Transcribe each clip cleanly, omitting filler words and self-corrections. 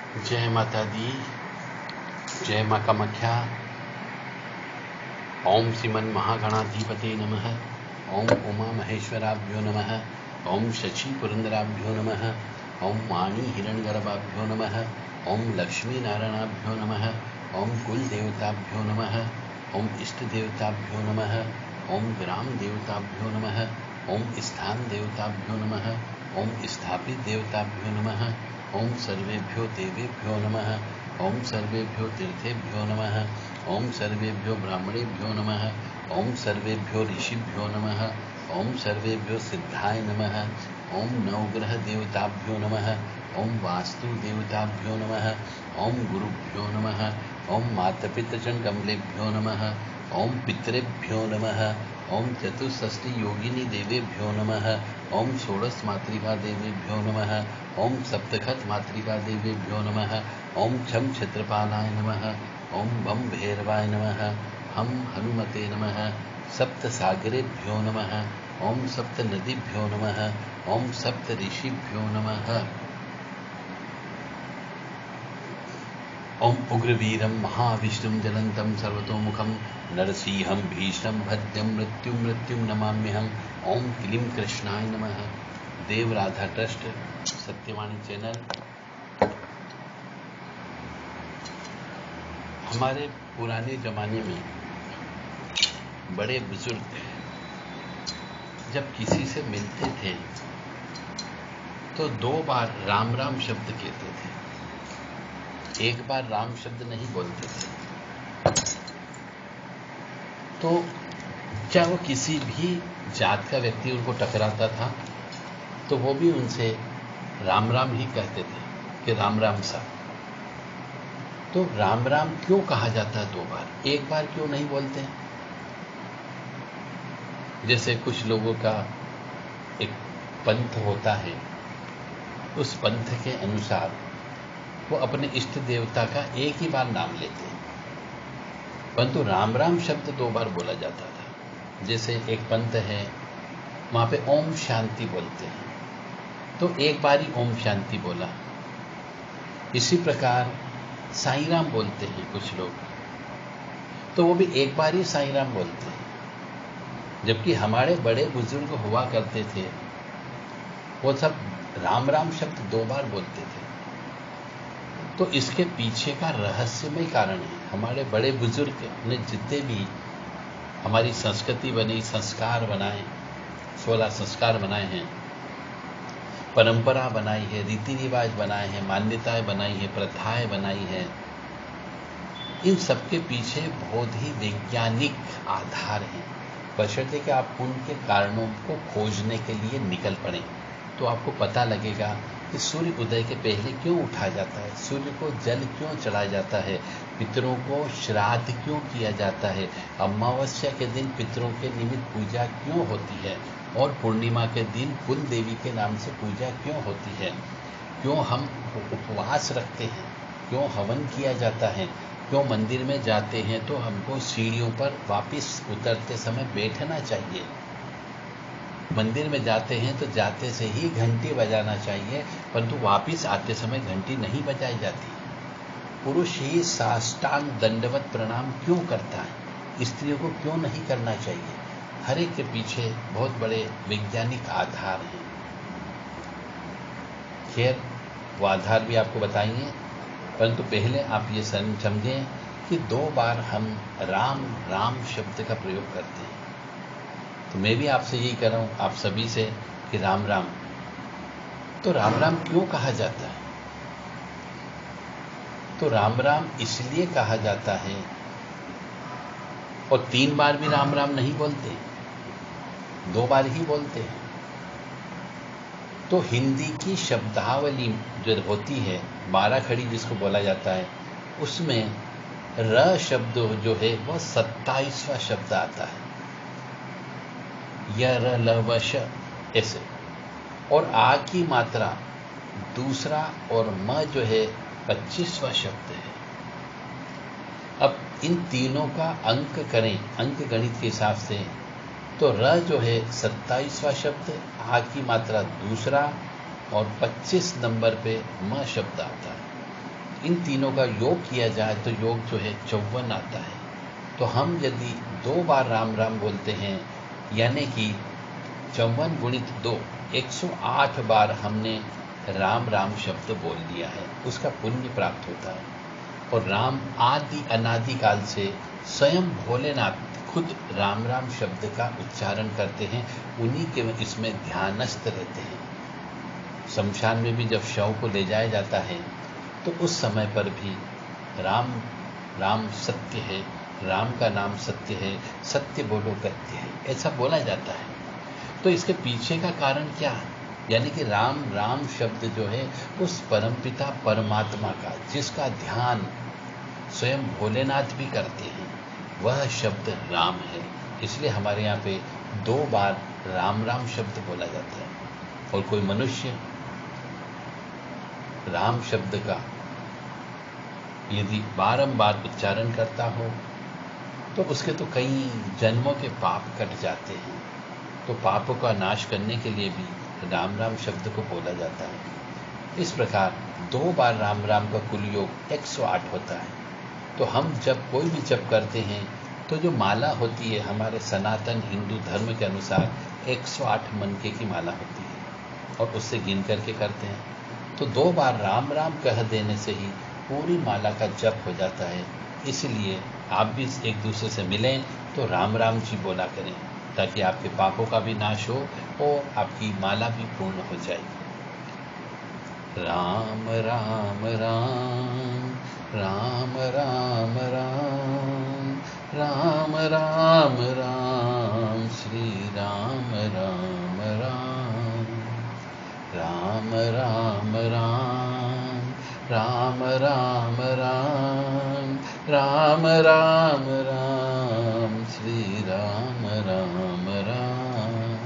जय माता दी, जय माँ कामाख्या। ओम श्रीमन महागणाधिपते नमः। ओम उमा महेश्वराभ्यो नमः। ओम शशि पुरंदराभ्यो नमः। ओम वाणी हिरण्यगर्भाभ्यो नमः। ओम लक्ष्मी नारायणाभ्यो नमः। ओम कुल देवताभ्यो नमः। ओम इष्ट देवताभ्यो नमः। ओम ग्राम देवताभ्यो नमः। ओम स्थान देवताभ्यो नमः। ओम स्थापित देवताभ्यो नमः। ओम सर्वेभ्यो देवेभ्यो नमः। ओम सर्वेभ्यो तीर्थेभ्यो नमः। ओम सर्वेभ्यो ब्राह्मणेभ्यो नमः। ओम सर्वेभ्यो ऋषिभ्यो नमः। ओम सर्वेभ्यो सिद्धाय नमः। ओम नवग्रह देवताभ्यो नमः। ओम वास्तु देवताभ्यो नमः। ओम गुरुभ्यो नमः। ओम मातपितृजन कमलेभ्यो नमः। ओम पितृभ्यो नमः। ओम चतुष्षष्टि योगिनी देवेभ्यो नमः। ओम षोडश मातृका देवेभ्यो नमः। ओम सप्तखत मातृका देवेभ्यो नमः। ओम छम क्षेत्रपालाय नमः। ओम बम भैरवाय नमः। हम हनुमते नमः। सप्त सागरेभ्यो नमः। ओम सप्त नदीभ्यो नमः। ओम सप्त ऋषिभ्यो नमः। ओम उग्रवीरं महाविष्णुं ज्वलन्तं सर्वतोमुखं नरसिंहं भीषणं भद्रं मृत्युं नमाम्यहम्। ओम क्लीं कृष्णाय नमः। देव राधा ट्रस्ट सत्यवाणी चैनल। हमारे पुराने जमाने में बड़े बुजुर्ग जब किसी से मिलते थे तो 2 बार राम राम शब्द कहते थे, 1 बार राम शब्द नहीं बोलते थे। तो चाहे वो किसी भी जात का व्यक्ति उनको टकराता था तो वो भी उनसे राम राम ही कहते थे कि राम राम सा। तो राम राम क्यों कहा जाता है 2 बार, 1 बार क्यों नहीं बोलते? जैसे कुछ लोगों का एक पंथ होता है, उस पंथ के अनुसार वो अपने इष्ट देवता का 1 ही बार नाम लेते हैं, परंतु राम राम शब्द 2 बार बोला जाता था। जैसे एक पंथ है, वहां पे ओम शांति बोलते हैं, तो 1 बार ही ओम शांति बोला। इसी प्रकार साईं राम बोलते हैं कुछ लोग, तो वो भी 1 बार ही साईं राम बोलते हैं। जबकि हमारे बड़े बुजुर्ग हुआ करते थे, वो सब राम राम शब्द 2 बार बोलते थे। तो इसके पीछे का रहस्यमय कारण है। हमारे बड़े बुजुर्ग ने जितने भी हमारी संस्कृति बनी, संस्कार बनाए, 16 संस्कार बनाए हैं, परंपरा बनाई है, रीति रिवाज बनाए हैं, मान्यताएं बनाई है, प्रथाएं बनाई है, इन सबके पीछे बहुत ही वैज्ञानिक आधार है। बशर्ते कि आप उनके कारणों को खोजने के लिए निकल पड़े तो आपको पता लगेगा कि सूर्य उदय के पहले क्यों उठा जाता है, सूर्य को जल क्यों चढ़ाया जाता है, पितरों को श्राद्ध क्यों किया जाता है, अमावस्या के दिन पितरों के निमित्त पूजा क्यों होती है, और पूर्णिमा के दिन कुल देवी के नाम से पूजा क्यों होती है, क्यों हम उपवास रखते हैं, क्यों हवन किया जाता है, क्यों मंदिर में जाते हैं तो हमको सीढ़ियों पर वापस उतरते समय बैठना चाहिए, मंदिर में जाते हैं तो जाते से ही घंटी बजाना चाहिए, परंतु वापस आते समय घंटी नहीं बजाई जाती। पुरुष ही साष्टांग दंडवत प्रणाम क्यों करता है, स्त्रियों को क्यों नहीं करना चाहिए? हर एक के पीछे बहुत बड़े वैज्ञानिक आधार हैं। खैर, वो आधार भी आपको बताएंगे, परंतु पहले आप ये समझें कि 2 बार हम राम राम शब्द का प्रयोग करते हैं। तो मैं भी आपसे यही कर रहा हूं, आप सभी से, कि राम राम। तो राम राम क्यों कहा जाता है? तो राम राम इसलिए कहा जाता है, और 3 बार भी राम राम नहीं बोलते, 2 बार ही बोलते हैं। तो हिंदी की शब्दावली जो होती है, 12 खड़ी जिसको बोला जाता है, उसमें र शब्द जो है वह 27वां शब्द आता है, य र ल व श ऐसे, और आ की मात्रा दूसरा और म जो है 25वां शब्द है। अब इन तीनों का अंक करें अंक गणित के हिसाब से, तो र जो है 27वां शब्द, आ की मात्रा दूसरा, और 25 नंबर पे म शब्द आता है। इन तीनों का योग किया जाए तो योग जो है 54 आता है। तो हम यदि 2 बार राम राम बोलते हैं, यानी कि 54 गुणित 2, 108 बार हमने राम राम शब्द बोल दिया है, उसका पुण्य प्राप्त होता है। और राम आदि अनादि काल से स्वयं भोलेनाथ खुद राम राम शब्द का उच्चारण करते हैं, उन्हीं के इसमें ध्यानस्थ रहते हैं। शमशान में भी जब शव को ले जाया जाता है तो उस समय पर भी राम राम सत्य है, राम का नाम सत्य है, सत्य बोलो सत्य है, ऐसा बोला जाता है। तो इसके पीछे का कारण क्या है? यानी कि राम राम शब्द जो है उस परमपिता परमात्मा का, जिसका ध्यान स्वयं भोलेनाथ भी करते हैं, वह शब्द राम है। इसलिए हमारे यहाँ पे 2 बार राम राम शब्द बोला जाता है। और कोई मनुष्य राम शब्द का यदि बारंबार उच्चारण करता हो तो उसके तो कई जन्मों के पाप कट जाते हैं। तो पापों का नाश करने के लिए भी राम राम शब्द को बोला जाता है। इस प्रकार 2 बार राम राम का कुल योग 108 होता है। तो हम जब कोई भी जप करते हैं तो जो माला होती है हमारे सनातन हिंदू धर्म के अनुसार 108 मनके की माला होती है और उससे गिन करके करते हैं। तो 2 बार राम राम कह देने से ही पूरी माला का जप हो जाता है। इसलिए आप भी एक दूसरे से मिलें तो राम राम जी बोला करें, ताकि आपके पापों का भी नाश हो और आपकी माला भी पूर्ण हो जाएगी। राम राम राम राम राम राम राम राम राम श्री राम राम राम राम राम राम राम राम राम राम राम राम श्री राम राम राम।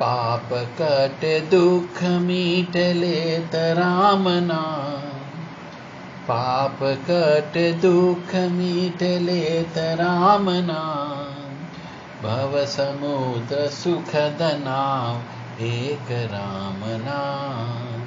पाप कट दुख मीट लेत राम नाम, पाप कट दुख मीट लेत राम नाम। भव समुद्र सुखद नाव एक राम नाम,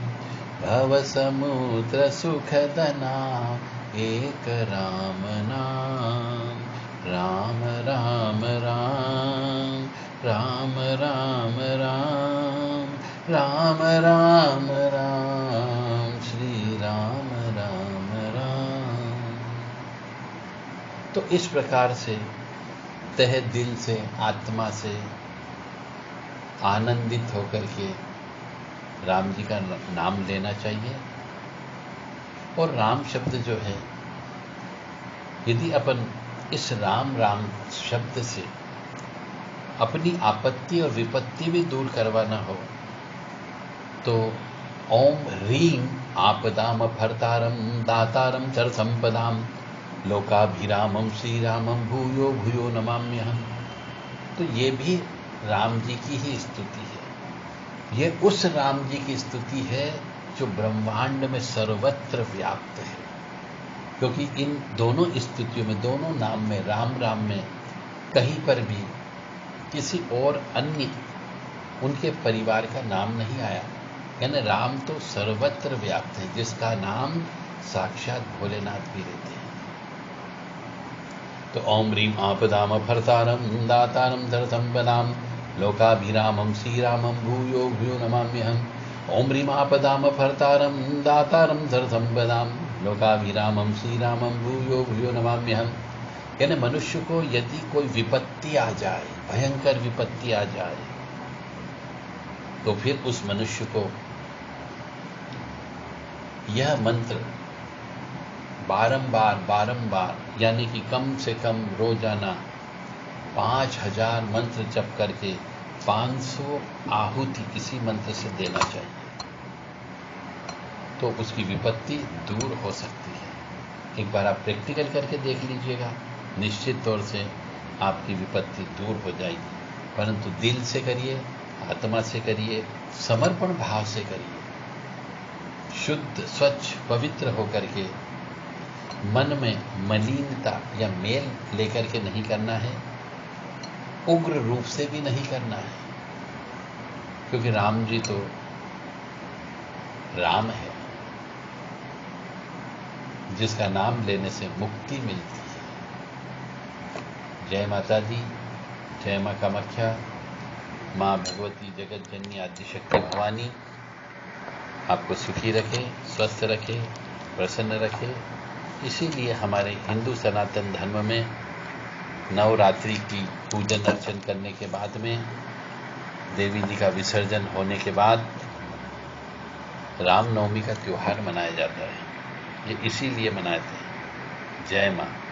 भव समुद्र सुखद नाव एक राम नाम। राम राम राम राम राम राम राम राम राम श्री राम राम राम। तो इस प्रकार से तहे दिल से, आत्मा से आनंदित होकर के राम जी का नाम लेना चाहिए। और राम शब्द जो है, यदि अपन इस राम राम शब्द से अपनी आपत्ति और विपत्ति भी दूर करवाना हो तो ओम ह्रीं आपदाम भर्तारम दातारम चर संपदाम लोकाभिरामम श्री रामम भूयो भूयो नमाम्यहम्। तो ये भी राम जी की ही स्तुति है। ये उस राम जी की स्तुति है जो ब्रह्मांड में सर्वत्र व्याप्त है। क्योंकि इन दोनों स्तुतियों में, दोनों नाम में, राम राम में कहीं पर भी किसी और अन्य उनके परिवार का नाम नहीं आया। यानी राम तो सर्वत्र व्याप्त है, जिसका नाम साक्षात भोलेनाथ भी रहते हैं। तो ओम ह्रीं आपदाम भर्तारम दातारम धर संपदाम लोकाभिरामम श्री रामम भूयो भूयो नमाम्यहम्। ओम ह्रीं आपदाम भर्तारम दातारम धर संपदाम लोकाभिरामम श्री रामम भूयो भूयो नमाम्यहम्। यानी मनुष्य को यदि कोई विपत्ति आ जाए, भयंकर विपत्ति आ जाए, तो फिर उस मनुष्य को यह मंत्र बारंबार यानी कि कम से कम रोजाना 5000 मंत्र जप करके 500 आहुति किसी मंत्र से देना चाहिए, तो उसकी विपत्ति दूर हो सकती है। एक बार आप प्रैक्टिकल करके देख लीजिएगा, निश्चित तौर से आपकी विपत्ति दूर हो जाएगी। परंतु दिल से करिए, आत्मा से करिए, समर्पण भाव से करिए, शुद्ध स्वच्छ पवित्र होकर के, मन में मलिनता या मेल लेकर के नहीं करना है, उग्र रूप से भी नहीं करना है। क्योंकि राम जी तो राम है, जिसका नाम लेने से मुक्ति मिलती है। जय माता दी, जय माँ कामाख्या, माँ भगवती जगत जननी आदिशक्ति भवानी आपको सुखी रखे, स्वस्थ रखे, प्रसन्न रखे। इसीलिए हमारे हिंदू सनातन धर्म में नवरात्रि की पूजन अर्चन करने के बाद में देवी जी का विसर्जन होने के बाद रामनवमी का त्योहार मनाया जाता है। ये इसीलिए मनाते हैं। जय माँ।